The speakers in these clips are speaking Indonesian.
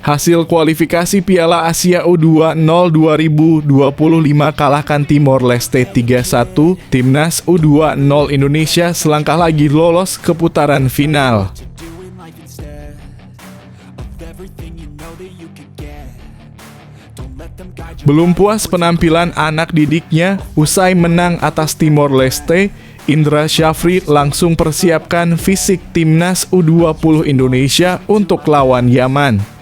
Hasil kualifikasi Piala Asia U20 2025 kalahkan Timor Leste 3-1, Timnas U20 Indonesia selangkah lagi lolos ke putaran final. Belum puas penampilan anak didiknya, usai menang atas Timor Leste, Indra Syafri langsung persiapkan fisik Timnas U20 Indonesia untuk lawan Yaman.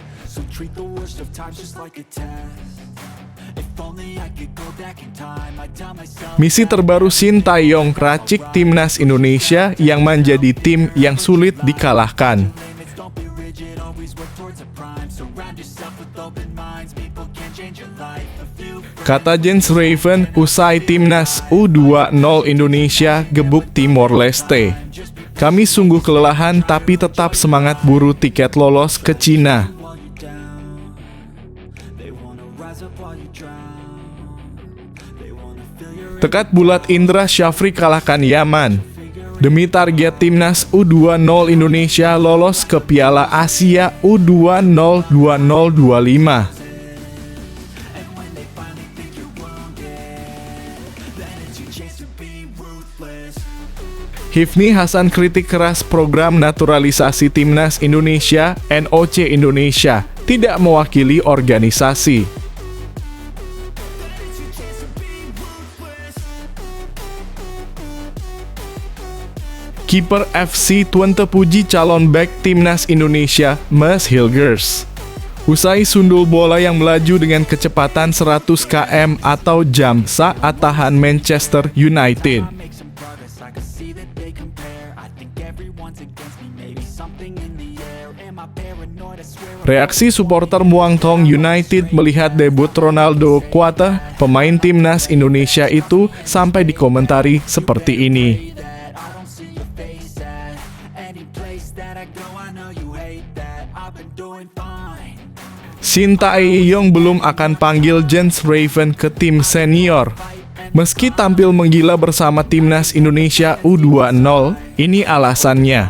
Misi terbaru Sintayong racik Timnas Indonesia yang menjadi tim yang sulit dikalahkan. Kata Jens Raven usai Timnas U20 Indonesia gebuk Timor Leste. Kami sungguh kelelahan tapi tetap semangat buru tiket lolos ke Cina. Tekad bulat Indra Syafri kalahkan Yaman. Demi target Timnas U20 Indonesia lolos ke Piala Asia U20 2025. Hifni Hasan kritik keras program naturalisasi Timnas Indonesia, NOC Indonesia, tidak mewakili organisasi. Kiper FC Twente puji calon bek Timnas Indonesia, Mas Hilgers. Usai sundul bola yang melaju dengan kecepatan 100 km atau jam saat tahan Manchester United. Reaksi supporter Muangthong United melihat debut Ronaldo Kuateh, pemain Timnas Indonesia itu, sampai dikomentari seperti ini. Sintayong belum akan panggil Jens Raven ke tim senior. Meski tampil menggila bersama Timnas Indonesia U20, ini alasannya.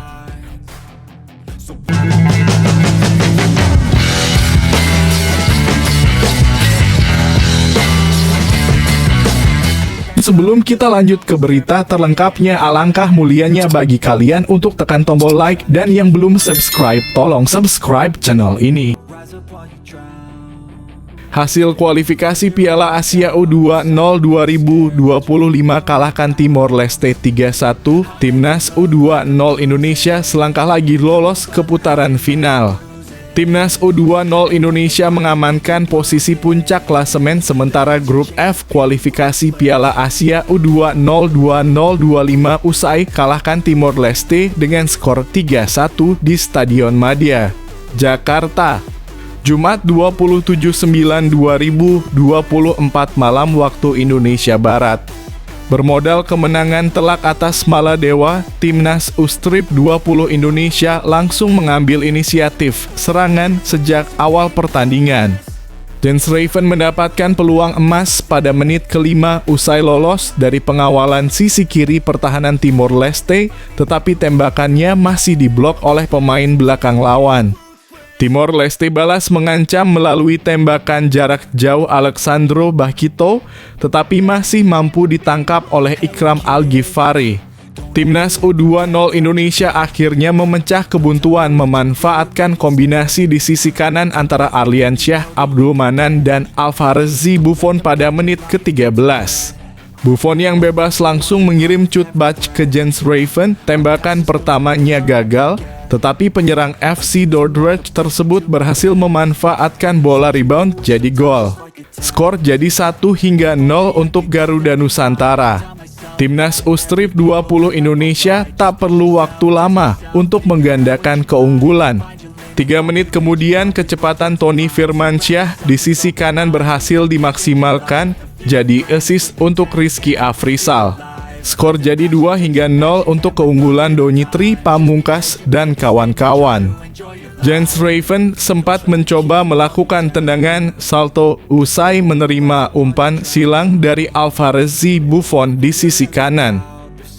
Sebelum kita lanjut ke berita terlengkapnya, alangkah mulianya bagi kalian untuk tekan tombol like dan yang belum subscribe, tolong subscribe channel ini. Hasil kualifikasi Piala Asia U20 2025 kalahkan Timor Leste 3-1, Timnas U20 Indonesia selangkah lagi lolos ke putaran final. Timnas U20 Indonesia mengamankan posisi puncak klasemen sementara grup F kualifikasi Piala Asia U20 2025 usai kalahkan Timor Leste dengan skor 3-1 di Stadion Madia, Jakarta. Jumat 27/9/2024 malam waktu Indonesia Barat. Bermodal kemenangan telak atas Maladewa, Timnas U-Strip 20 Indonesia langsung mengambil inisiatif serangan sejak awal pertandingan. Jens Raven mendapatkan peluang emas pada menit ke-5 usai lolos dari pengawalan sisi kiri pertahanan Timor Leste, tetapi tembakannya masih diblok oleh pemain belakang lawan. Timor Leste balas mengancam melalui tembakan jarak jauh Alexandro Bakito, tetapi masih mampu ditangkap oleh Ikram Al-Ghifari. Timnas U20 Indonesia akhirnya memecah kebuntuan memanfaatkan kombinasi di sisi kanan antara Arliansyah, Abdul Manan, dan Alvarez Buffon pada menit ke-13. Buffon yang bebas langsung mengirim cutback ke Jens Raven, tembakan pertamanya gagal, tetapi penyerang FC Dordrecht tersebut berhasil memanfaatkan bola rebound jadi gol. Skor jadi 1-0 untuk Garuda Nusantara. Timnas U-Strip 20 Indonesia tak perlu waktu lama untuk menggandakan keunggulan. 3 menit kemudian kecepatan Tony Firmansyah di sisi kanan berhasil dimaksimalkan, jadi assist untuk Rizky Afrizal. Skor jadi 2-0 untuk keunggulan Donitri Pamungkas dan kawan-kawan. Jens Raven sempat mencoba melakukan tendangan salto usai menerima umpan silang dari Alvarez Buffon di sisi kanan.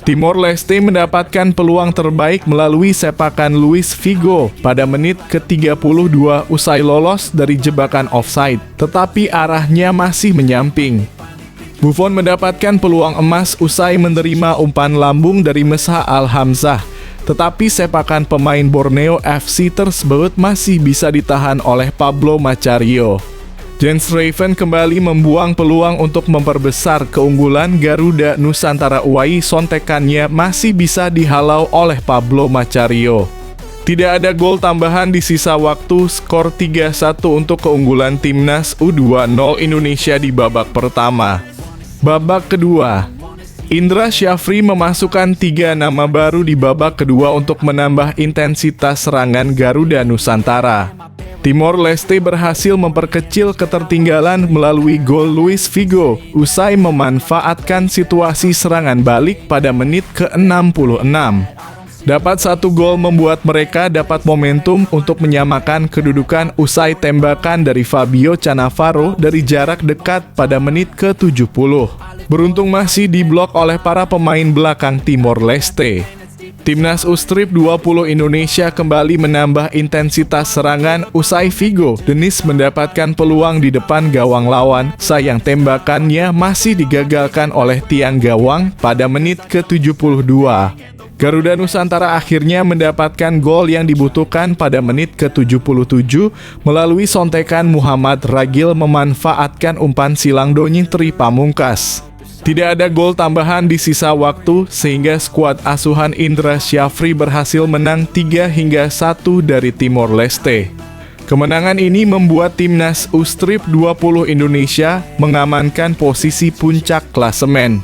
Timor Leste mendapatkan peluang terbaik melalui sepakan Luis Figo pada menit ke-32 usai lolos dari jebakan offside, tetapi arahnya masih menyamping. Buffon mendapatkan peluang emas usai menerima umpan lambung dari Mesha Al-Hamzah, tetapi sepakan pemain Borneo FC tersebut masih bisa ditahan oleh Pablo Macario. Jens Raven kembali membuang peluang untuk memperbesar keunggulan Garuda Nusantara. Sontekannya masih bisa dihalau oleh Pablo Macario. Tidak ada gol tambahan di sisa waktu, skor 3-1 untuk keunggulan Timnas U20 Indonesia di babak pertama. Babak kedua, Indra Syafri memasukkan 3 nama baru di babak kedua untuk menambah intensitas serangan Garuda Nusantara. Timor Leste berhasil memperkecil ketertinggalan melalui gol Luis Figo usai memanfaatkan situasi serangan balik pada menit ke-66. Dapat 1 gol membuat mereka dapat momentum untuk menyamakan kedudukan usai tembakan dari Fabio Cannavaro dari jarak dekat pada menit ke-70. Beruntung masih diblok oleh para pemain belakang Timor Leste. Timnas U-Strip 20 Indonesia kembali menambah intensitas serangan usai Figo Denis mendapatkan peluang di depan gawang lawan. Sayang tembakannya masih digagalkan oleh tiang gawang pada menit ke-72. Garuda Nusantara akhirnya mendapatkan gol yang dibutuhkan pada menit ke-77 melalui sontekan Muhammad Ragil memanfaatkan umpan silang Donny Tri Pamungkas. Tidak ada gol tambahan di sisa waktu sehingga skuad asuhan Indra Syafri berhasil menang 3-1 dari Timor Leste. Kemenangan ini membuat Timnas U-Strip 20 Indonesia mengamankan posisi puncak klasemen.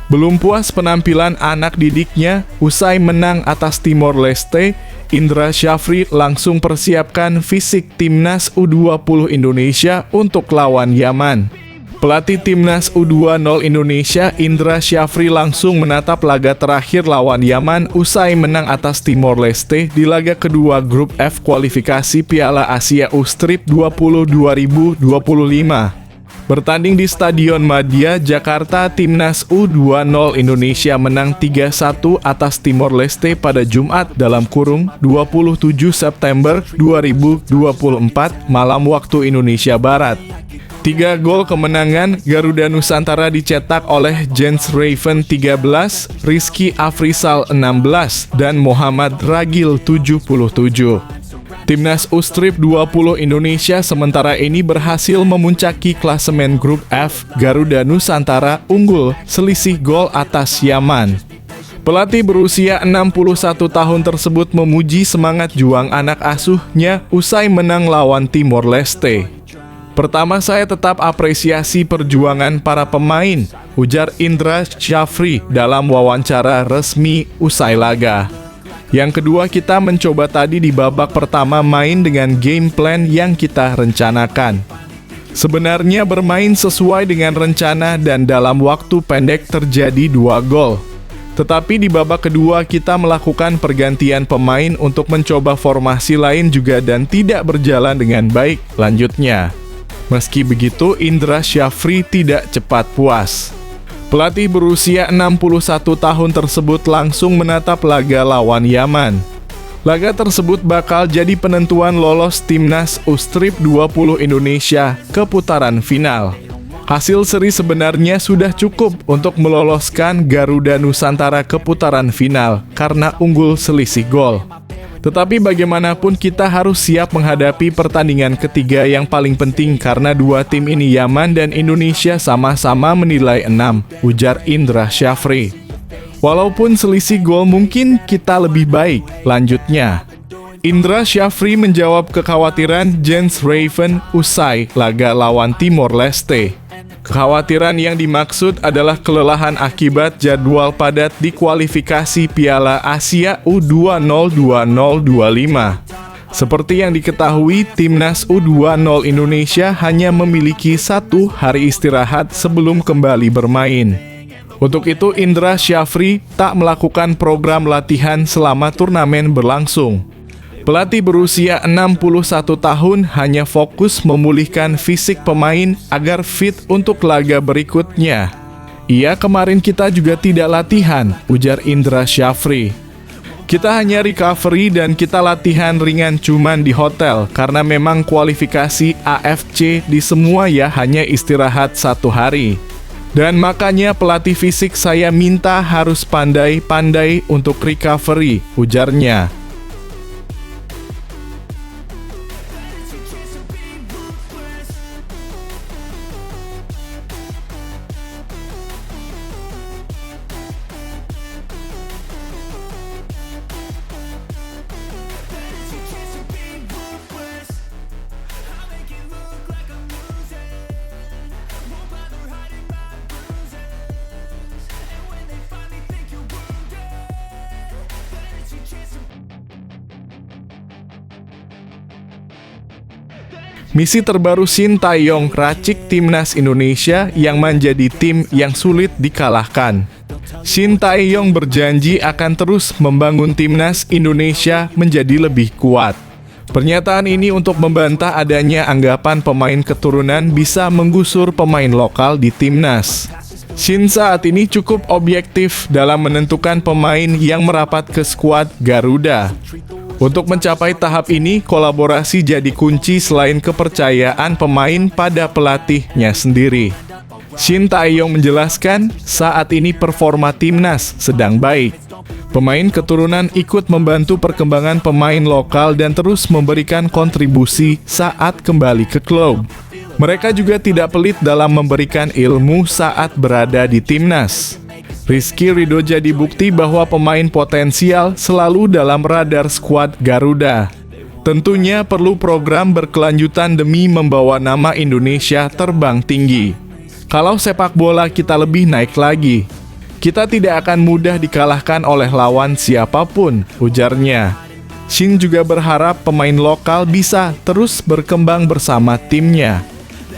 Belum puas penampilan anak didiknya, usai menang atas Timor Leste, Indra Syafri langsung persiapkan fisik Timnas U20 Indonesia untuk lawan Yaman. Pelatih Timnas U20 Indonesia, Indra Syafri langsung menatap laga terakhir lawan Yaman usai menang atas Timor Leste di laga kedua grup F kualifikasi Piala Asia U-Strip 20 2025. Bertanding di Stadion Madia, Jakarta, Timnas U20 Indonesia menang 3-1 atas Timor Leste pada Jumat (27 September 2024) malam waktu Indonesia Barat. 3 gol kemenangan Garuda Nusantara dicetak oleh Jens Raven 13, Rizky Afrisal 16, dan Muhammad Ragil 77. Timnas U-Strip 20 Indonesia sementara ini berhasil memuncaki klasemen grup F. Garuda Nusantara unggul selisih gol atas Yaman. Pelatih berusia 61 tahun tersebut memuji semangat juang anak asuhnya usai menang lawan Timor Leste. "Pertama, saya tetap apresiasi perjuangan para pemain," ujar Indra Syafri dalam wawancara resmi usai laga. "Yang kedua, kita mencoba tadi di babak pertama main dengan game plan yang kita rencanakan. Sebenarnya bermain sesuai dengan rencana dan dalam waktu pendek terjadi 2 gol. Tetapi di babak kedua kita melakukan pergantian pemain untuk mencoba formasi lain juga dan tidak berjalan dengan baik," lanjutnya. Meski begitu, Indra Syafri tidak cepat puas. Pelatih berusia 61 tahun tersebut langsung menatap laga lawan Yaman. Laga tersebut bakal jadi penentuan lolos Timnas U-Strip 20 Indonesia ke putaran final. Hasil seri sebenarnya sudah cukup untuk meloloskan Garuda Nusantara ke putaran final karena unggul selisih gol. Tetapi bagaimanapun kita harus siap menghadapi pertandingan ketiga yang paling penting karena dua tim ini Yaman dan Indonesia sama-sama menilai 6, ujar Indra Syafri. "Walaupun selisih gol mungkin kita lebih baik," lanjutnya. Indra Syafri menjawab kekhawatiran Jens Raven usai laga lawan Timor Leste. Kekhawatiran yang dimaksud adalah kelelahan akibat jadwal padat di kualifikasi Piala Asia U20 2025. Seperti yang diketahui, Timnas U20 Indonesia hanya memiliki 1 hari istirahat sebelum kembali bermain. Untuk itu, Indra Syafri tak melakukan program latihan selama turnamen berlangsung. Pelatih berusia 61 tahun hanya fokus memulihkan fisik pemain agar fit untuk laga berikutnya. "Iya, kemarin kita juga tidak latihan," ujar Indra Syafri. "Kita hanya recovery dan kita latihan ringan cuman di hotel karena memang kualifikasi AFC di semua ya hanya istirahat 1 hari. Dan makanya pelatih fisik saya minta harus pandai-pandai untuk recovery," ujarnya. Misi terbaru Shin Tae-yong racik Timnas Indonesia yang menjadi tim yang sulit dikalahkan. Shin Tae-yong berjanji akan terus membangun Timnas Indonesia menjadi lebih kuat. Pernyataan ini untuk membantah adanya anggapan pemain keturunan bisa menggusur pemain lokal di Timnas. Shin saat ini cukup objektif dalam menentukan pemain yang merapat ke skuad Garuda. Untuk mencapai tahap ini, kolaborasi jadi kunci selain kepercayaan pemain pada pelatihnya sendiri. Shin Tae-yong menjelaskan, saat ini performa Timnas sedang baik. Pemain keturunan ikut membantu perkembangan pemain lokal dan terus memberikan kontribusi saat kembali ke klub. Mereka juga tidak pelit dalam memberikan ilmu saat berada di Timnas. Rizky Ridho jadi bukti bahwa pemain potensial selalu dalam radar skuad Garuda. Tentunya perlu program berkelanjutan demi membawa nama Indonesia terbang tinggi. Kalau sepak bola kita lebih naik lagi, kita tidak akan mudah dikalahkan oleh lawan siapapun, ujarnya. Shin juga berharap pemain lokal bisa terus berkembang bersama timnya.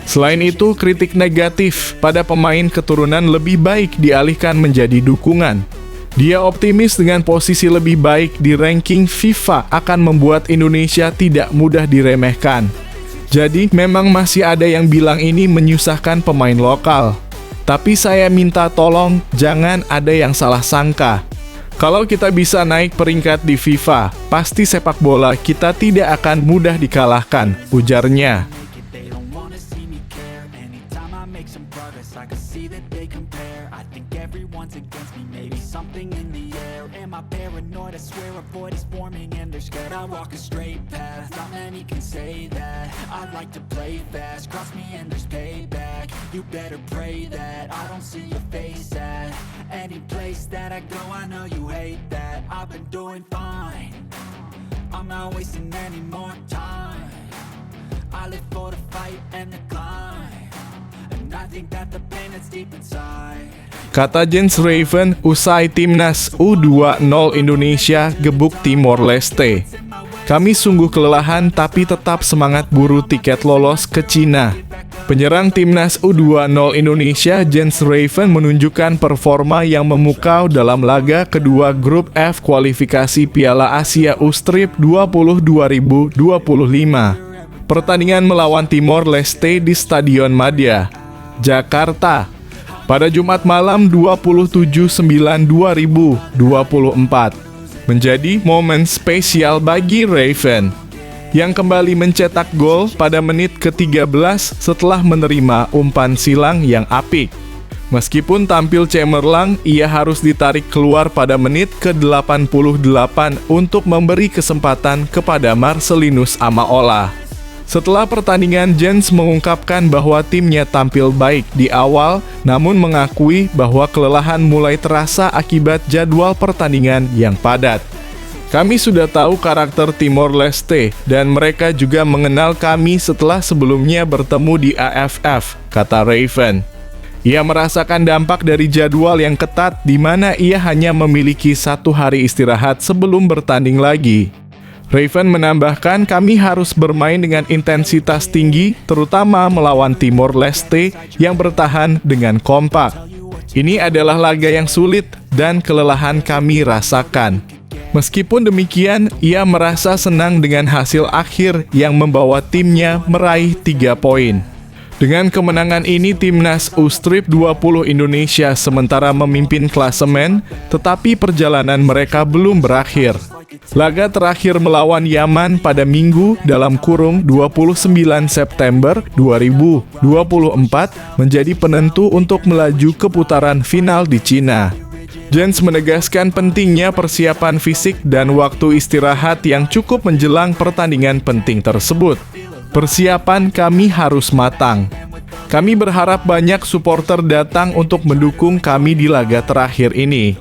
Selain itu, kritik negatif pada pemain keturunan lebih baik dialihkan menjadi dukungan. Dia optimis dengan posisi lebih baik di ranking FIFA akan membuat Indonesia tidak mudah diremehkan. Jadi, memang masih ada yang bilang ini menyusahkan pemain lokal. Tapi saya minta tolong, jangan ada yang salah sangka. Kalau kita bisa naik peringkat di FIFA, pasti sepak bola kita tidak akan mudah dikalahkan, ujarnya. I walk a straight path, not many can say that. I like to play fast, cross me and there's payback. You better pray that I don't see your face at any place that I go. I know you hate that. I've been doing fine, I'm not wasting any more time. I live for the fight and the climb, and I think that the pain that's deep inside. Kata Jens Raven usai Timnas U20 Indonesia gebuk Timor Leste. "Kami sungguh kelelahan tapi tetap semangat buru tiket lolos ke Cina." Penyerang Timnas U20 Indonesia Jens Raven menunjukkan performa yang memukau dalam laga kedua grup F kualifikasi Piala Asia U20 2025. Pertandingan melawan Timor Leste di Stadion Madia, Jakarta, pada Jumat malam 27/9/2024 menjadi momen spesial bagi Raven yang kembali mencetak gol pada menit ke-13 setelah menerima umpan silang yang apik. Meskipun tampil cemerlang, ia harus ditarik keluar pada menit ke-88 untuk memberi kesempatan kepada Marcelinus Amaola. Setelah pertandingan, Jens mengungkapkan bahwa timnya tampil baik di awal, namun mengakui bahwa kelelahan mulai terasa akibat jadwal pertandingan yang padat. "Kami sudah tahu karakter Timor Leste, dan mereka juga mengenal kami setelah sebelumnya bertemu di AFF," kata Raven. Ia merasakan dampak dari jadwal yang ketat di mana ia hanya memiliki 1 hari istirahat sebelum bertanding lagi. Raven menambahkan, kami harus bermain dengan intensitas tinggi, terutama melawan Timor Leste yang bertahan dengan kompak. Ini adalah laga yang sulit dan kelelahan kami rasakan. Meskipun demikian, ia merasa senang dengan hasil akhir yang membawa timnya meraih 3 poin. Dengan kemenangan ini, Timnas U-Strip 20 Indonesia sementara memimpin klasemen, tetapi perjalanan mereka belum berakhir. Laga terakhir melawan Yaman pada Minggu (29 September 2024) menjadi penentu untuk melaju ke putaran final di Cina. Jens menegaskan pentingnya persiapan fisik dan waktu istirahat yang cukup menjelang pertandingan penting tersebut. Persiapan kami harus matang. Kami berharap banyak supporter datang untuk mendukung kami di laga terakhir ini.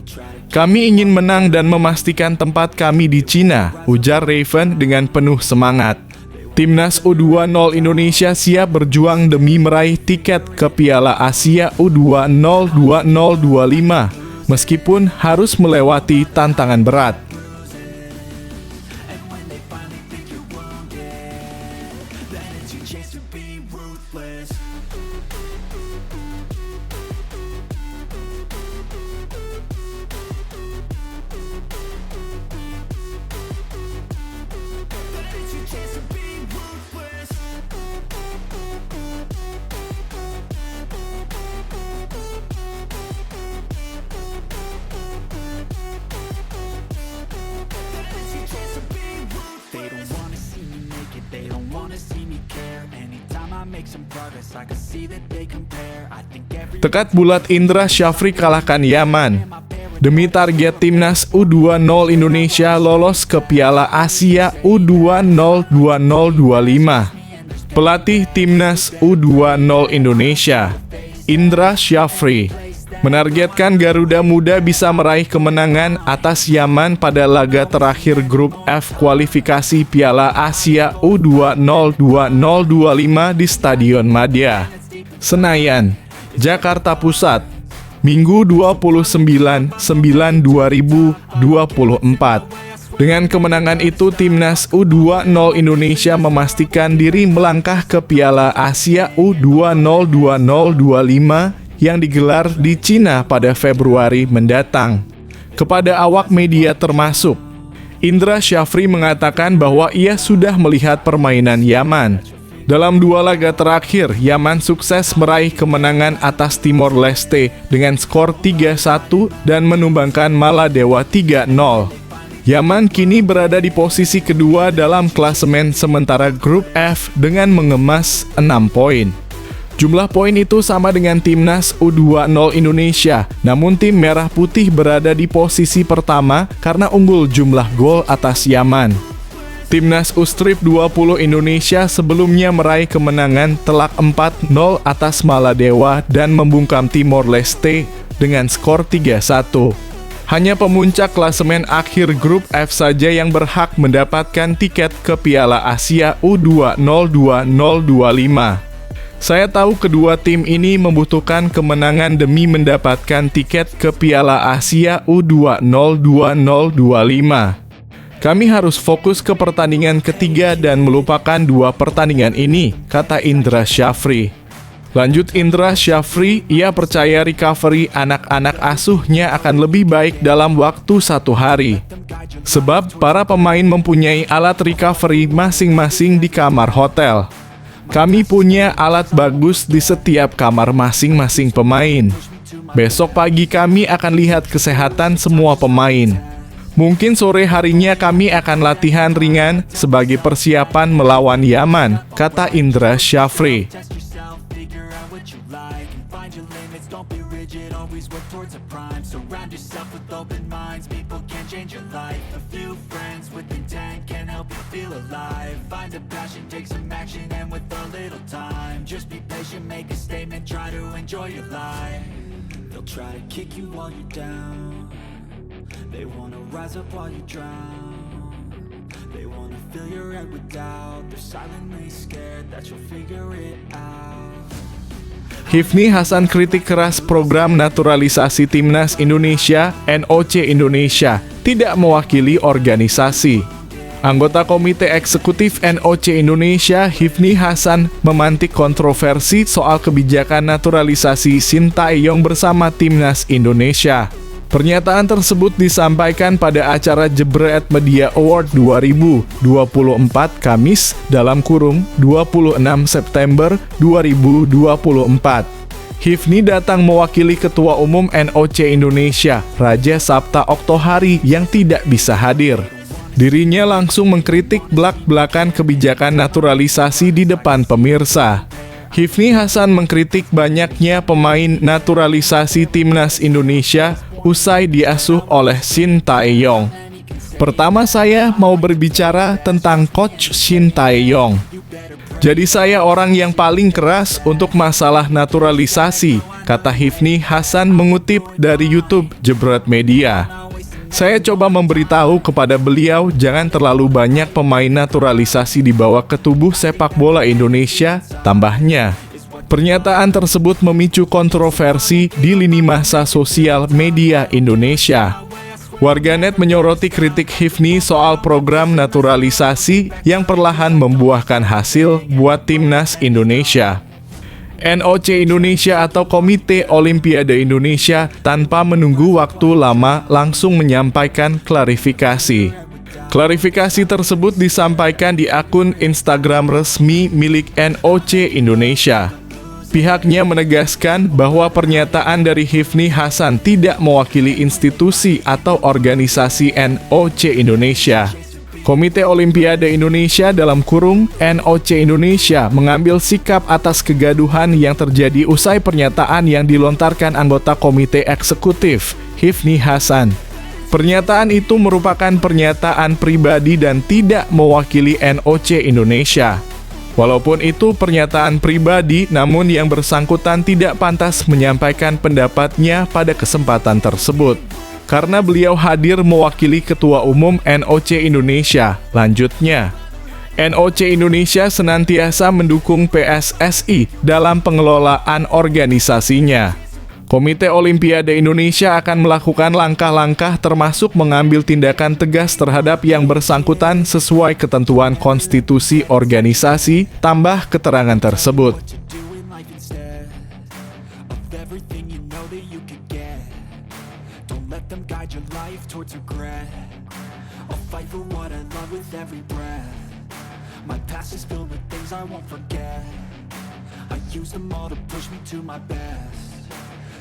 Kami ingin menang dan memastikan tempat kami di Cina, ujar Raven dengan penuh semangat. Timnas U20 Indonesia siap berjuang demi meraih tiket ke Piala Asia U20 2025, meskipun harus melewati tantangan berat. Tekad bulat Indra Syafri kalahkan Yaman. Demi target Timnas U20 Indonesia lolos ke Piala Asia U20 2025. Pelatih Timnas U20 Indonesia, Indra Syafri, menargetkan Garuda Muda bisa meraih kemenangan atas Yaman pada laga terakhir grup F kualifikasi Piala Asia U20 2025 di Stadion Madia, Senayan, Jakarta Pusat, Minggu 29/9/2024. Dengan kemenangan itu, Timnas U20 Indonesia memastikan diri melangkah ke Piala Asia U20 2025 yang digelar di Cina pada Februari mendatang. Kepada awak media termasuk, Indra Syafri mengatakan bahwa ia sudah melihat permainan Yaman. Dalam 2 laga terakhir, Yaman sukses meraih kemenangan atas Timor Leste dengan skor 3-1 dan menumbangkan Maladewa 3-0. Yaman kini berada di posisi kedua dalam klasemen sementara grup F dengan mengemas 6 poin. Jumlah poin itu sama dengan Timnas U20 Indonesia, namun tim Merah Putih berada di posisi pertama karena unggul jumlah gol atas Yaman. Timnas U-Strip 20 Indonesia sebelumnya meraih kemenangan telak 4-0 atas Maladewa dan membungkam Timor Leste dengan skor 3-1. Hanya pemuncak klasemen akhir grup F saja yang berhak mendapatkan tiket ke Piala Asia U20 2025. Saya tahu kedua tim ini membutuhkan kemenangan demi mendapatkan tiket ke Piala Asia U20 2025. Kami harus fokus ke pertandingan ketiga dan melupakan 2 pertandingan ini, kata Indra Syafri. Lanjut Indra Syafri, ia percaya recovery anak-anak asuhnya akan lebih baik dalam waktu 1 hari. Sebab para pemain mempunyai alat recovery masing-masing di kamar hotel. Kami punya alat bagus di setiap kamar masing-masing pemain. Besok pagi kami akan lihat kesehatan semua pemain. Mungkin sore harinya kami akan latihan ringan sebagai persiapan melawan Yaman, kata Indra Syafri. They wanna rise up while you drown. They wanna fill your head with doubt. They're silently scared that you'll figure it out. Hifni Hasan kritik keras program naturalisasi Timnas Indonesia (NOC Indonesia) tidak mewakili organisasi. Anggota Komite Eksekutif NOC Indonesia, Hifni Hasan, memantik kontroversi soal kebijakan naturalisasi Sintayong bersama Timnas Indonesia. Pernyataan tersebut disampaikan pada acara Jebret Media Award 2024 Kamis (26 September 2024). Hifni datang mewakili Ketua Umum NOC Indonesia, Raja Sapta Oktohari, yang tidak bisa hadir. Dirinya langsung mengkritik belak-belakan kebijakan naturalisasi di depan pemirsa. Hifni Hasan mengkritik banyaknya pemain naturalisasi Timnas Indonesia usai diasuh oleh Sintayong. Pertama saya mau berbicara tentang Coach Sintayong. Jadi saya orang yang paling keras untuk masalah naturalisasi, kata Hifni Hasan mengutip dari YouTube Jebret Media. Saya coba memberitahu kepada beliau jangan terlalu banyak pemain naturalisasi dibawa ke tubuh sepak bola Indonesia, tambahnya. Pernyataan tersebut memicu kontroversi di lini masa sosial media Indonesia. Warganet menyoroti kritik Hifni soal program naturalisasi yang perlahan membuahkan hasil buat Timnas Indonesia. NOC Indonesia atau Komite Olimpiade Indonesia tanpa menunggu waktu lama langsung menyampaikan klarifikasi. Klarifikasi tersebut disampaikan di akun Instagram resmi milik NOC Indonesia. Pihaknya menegaskan bahwa pernyataan dari Hifni Hasan tidak mewakili institusi atau organisasi NOC Indonesia. Komite Olimpiade Indonesia (NOC Indonesia) mengambil sikap atas kegaduhan yang terjadi usai pernyataan yang dilontarkan anggota Komite Eksekutif, Hifni Hasan. Pernyataan itu merupakan pernyataan pribadi dan tidak mewakili NOC Indonesia. Walaupun itu pernyataan pribadi, namun yang bersangkutan tidak pantas menyampaikan pendapatnya pada kesempatan tersebut. Karena beliau hadir mewakili Ketua Umum NOC Indonesia. Lanjutnya, NOC Indonesia senantiasa mendukung PSSI dalam pengelolaan organisasinya. Komite Olimpiade Indonesia akan melakukan langkah-langkah termasuk mengambil tindakan tegas terhadap yang bersangkutan sesuai ketentuan konstitusi organisasi, tambah keterangan tersebut.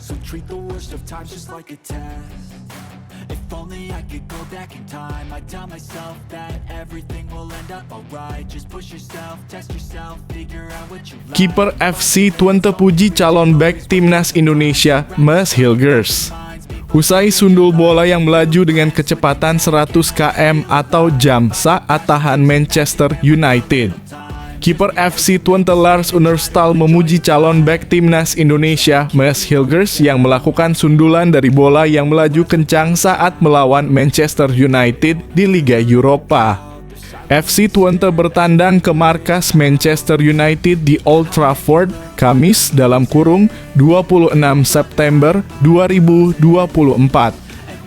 So treat the worst of times just like a test. If only I could go back in time, I'd tell myself that everything will end up alright. Just push yourself, test yourself, figure out what you like. Kiper FC Twente puji calon bek Timnas Indonesia, Maes Hilgers. Usai sundul bola yang melaju dengan kecepatan 100 km atau jam saat tahan Manchester United. Kiper FC Twente Lars Unnerstal memuji calon bek Timnas Indonesia, Maes Hilgers, yang melakukan sundulan dari bola yang melaju kencang saat melawan Manchester United di Liga Eropa. FC Twente bertandang ke markas Manchester United di Old Trafford, Kamis (26 September 2024).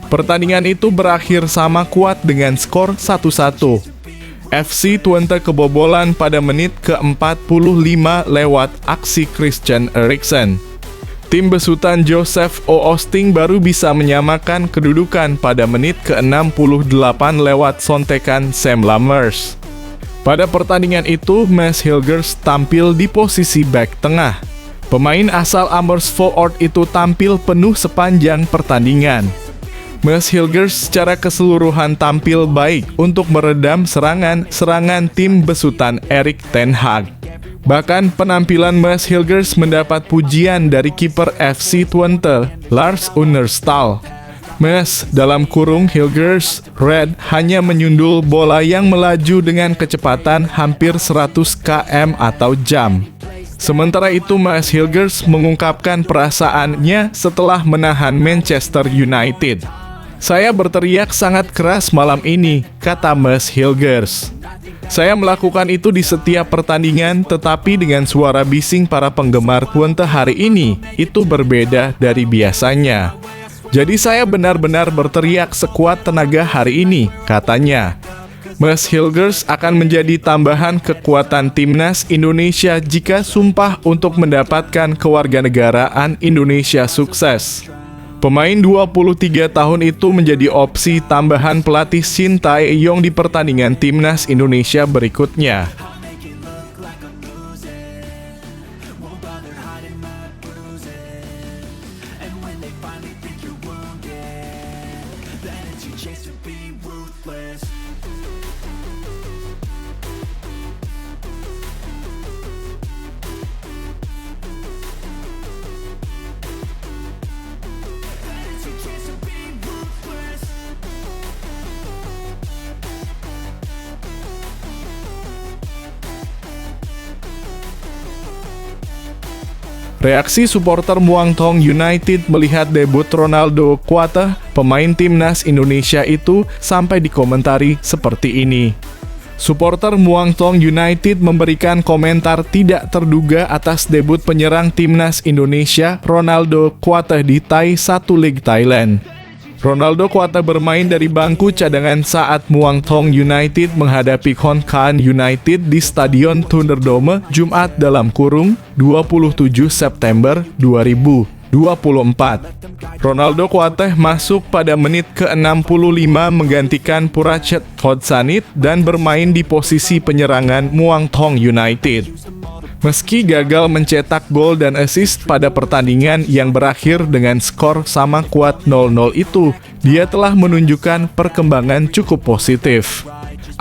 Pertandingan itu berakhir sama kuat dengan skor 1-1. FC Twente kebobolan pada menit ke-45 lewat aksi Christian Eriksen. Tim besutan Joseph Oosting baru bisa menyamakan kedudukan pada menit ke-68 lewat sontekan Sam Lammers. Pada pertandingan itu, Maes Hilgers tampil di posisi bek tengah. Pemain asal Amersfoort itu tampil penuh sepanjang pertandingan. Maes Hilgers secara keseluruhan tampil baik untuk meredam serangan tim besutan Erik ten Hag. Bahkan penampilan Maes Hilgers mendapat pujian dari kiper FC Twente, Lars Unnerstal. Maes (Hilgers Red) hanya menyundul bola yang melaju dengan kecepatan hampir 100 km atau jam. Sementara itu, Maes Hilgers mengungkapkan perasaannya setelah menahan Manchester United. Saya berteriak sangat keras malam ini, kata Maes Hilgers. Saya melakukan itu di setiap pertandingan, tetapi dengan suara bising para penggemar Twente hari ini, itu berbeda dari biasanya. Jadi saya benar-benar berteriak sekuat tenaga hari ini, katanya. Mas Hilgers akan menjadi tambahan kekuatan timnas Indonesia jika sumpah untuk mendapatkan kewarganegaraan Indonesia sukses. Pemain 23 tahun itu menjadi opsi tambahan pelatih Shin Tae-yong di pertandingan timnas Indonesia berikutnya. Reaksi supporter Muangthong United melihat debut Ronaldo Kuateh, pemain timnas Indonesia itu, sampai dikomentari seperti ini. Supporter Muangthong United memberikan komentar tidak terduga atas debut penyerang timnas Indonesia Ronaldo Kuateh di Thai 1 League Thailand. Ronaldo Kuateh bermain dari bangku cadangan saat Muangthong United menghadapi Khon Kaen United di Stadion Thunderdome Jumat (27 September 2024). Ronaldo Kuateh masuk pada menit ke-65 menggantikan Purachet Photsanit dan bermain di posisi penyerangan Muangthong United. Meski gagal mencetak gol dan assist pada pertandingan yang berakhir dengan skor sama kuat 0-0 itu, dia telah menunjukkan perkembangan cukup positif.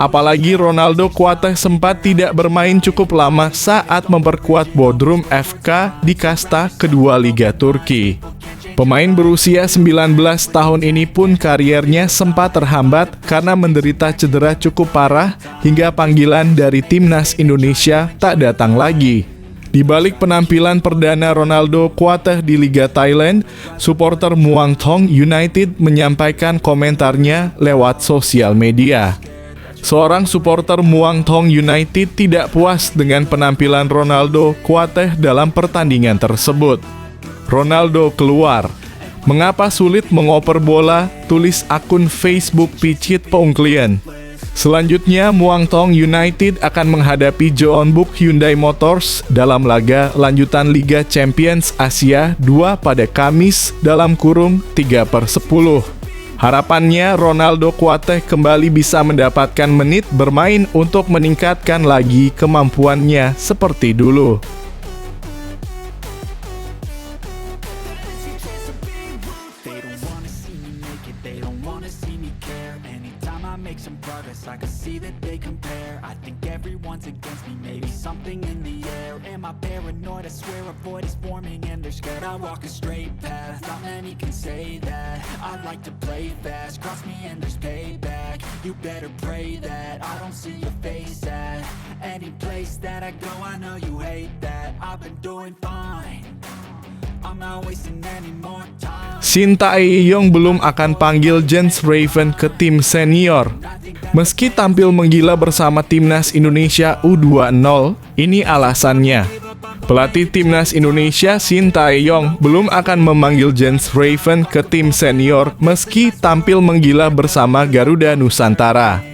Apalagi Ronaldo Kuateh sempat tidak bermain cukup lama saat memperkuat Bodrum FK di kasta kedua Liga Turki. Pemain berusia 19 tahun ini pun kariernya sempat terhambat karena menderita cedera cukup parah hingga panggilan dari timnas Indonesia tak datang lagi. Di balik penampilan perdana Ronaldo Kuateh di Liga Thailand, supporter Muangthong United menyampaikan komentarnya lewat sosial media. Seorang supporter Muangthong United tidak puas dengan penampilan Ronaldo Kuateh dalam pertandingan tersebut. Ronaldo keluar. Mengapa sulit mengoper bola? Tulis akun Facebook Picit Pongklian. Selanjutnya, Muangthong United akan menghadapi Jeonbuk Hyundai Motors dalam laga lanjutan Liga Champions Asia 2 pada Kamis (3/10). Harapannya Ronaldo Kuateh kembali bisa mendapatkan menit bermain untuk meningkatkan lagi kemampuannya seperti dulu. I can see that they compare. I think everyone's against me. Maybe something in the air. Am I paranoid? I swear a void is forming and they're scared. I walk a straight path. Not many can say that. I like to play fast. Cross me and there's payback. You better pray that I don't see your face at any place that I go. I know you hate that. I've been doing fine. I'm not wasting any more time. Shin Tae-yong belum akan panggil Jens Raven ke tim senior. Meski tampil menggila bersama timnas Indonesia U20, ini alasannya. Pelatih timnas Indonesia Shin Tae-yong belum akan memanggil Jens Raven ke tim senior meski tampil menggila bersama Garuda Nusantara.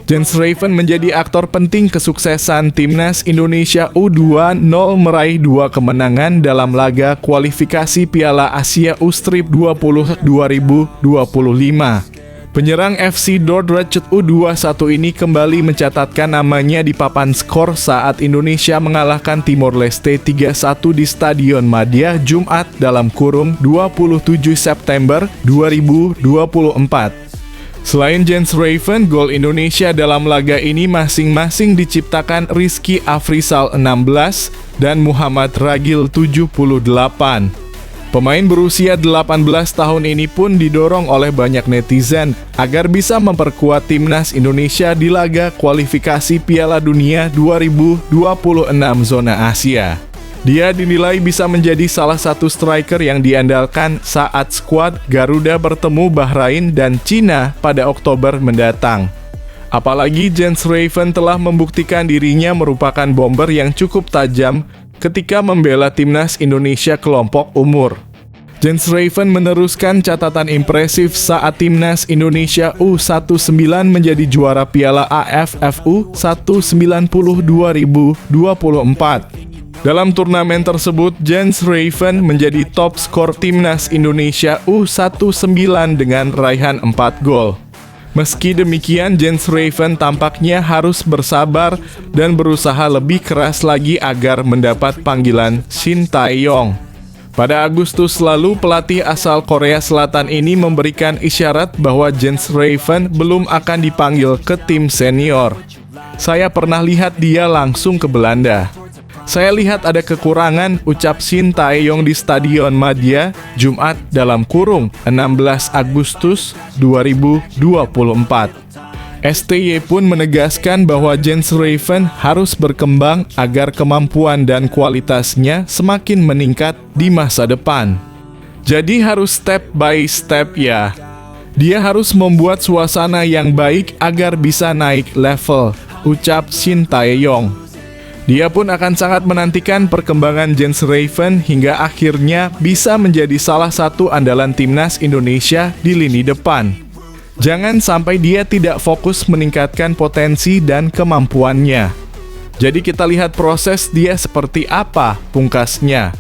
Jens Raven menjadi aktor penting kesuksesan timnas Indonesia U20 meraih 2 kemenangan dalam laga kualifikasi Piala Asia U-Strip 20 2025. Penyerang FC Dordrecht U21 ini kembali mencatatkan namanya di papan skor saat Indonesia mengalahkan Timor Leste 3-1 di Stadion Madia Jumat (27 September 2024). Selain Jens Raven, gol Indonesia dalam laga ini masing-masing diciptakan Rizky Afrizal 16 dan Muhammad Ragil 78. Pemain berusia 18 tahun ini pun didorong oleh banyak netizen agar bisa memperkuat timnas Indonesia di laga kualifikasi Piala Dunia 2026 zona Asia. Dia dinilai bisa menjadi salah satu striker yang diandalkan saat skuad Garuda bertemu Bahrain dan Cina pada Oktober mendatang. Apalagi Jens Raven telah membuktikan dirinya merupakan bomber yang cukup tajam ketika membela timnas Indonesia kelompok umur. Jens Raven meneruskan catatan impresif saat timnas Indonesia U19 menjadi juara Piala AFF U19 2024. Dalam turnamen tersebut, Jens Raven menjadi top skor timnas Indonesia U19 dengan raihan 4 gol. Meski demikian, Jens Raven tampaknya harus bersabar dan berusaha lebih keras lagi agar mendapat panggilan Shin Tae-yong. Pada Agustus lalu, pelatih asal Korea Selatan ini memberikan isyarat bahwa Jens Raven belum akan dipanggil ke tim senior. Saya pernah lihat dia langsung ke Belanda. Saya lihat ada kekurangan, ucap Shin Tae-yong di Stadion Madia, Jumat (16 Agustus 2024). STY pun menegaskan bahwa Jens Raven harus berkembang agar kemampuan dan kualitasnya semakin meningkat di masa depan. Jadi harus step by step ya. Dia harus membuat suasana yang baik agar bisa naik level, ucap Shin Tae-yong. Dia pun akan sangat menantikan perkembangan Jens Raven hingga akhirnya bisa menjadi salah satu andalan timnas Indonesia di lini depan. Jangan sampai dia tidak fokus meningkatkan potensi dan kemampuannya. Jadi kita lihat proses dia seperti apa, pungkasnya.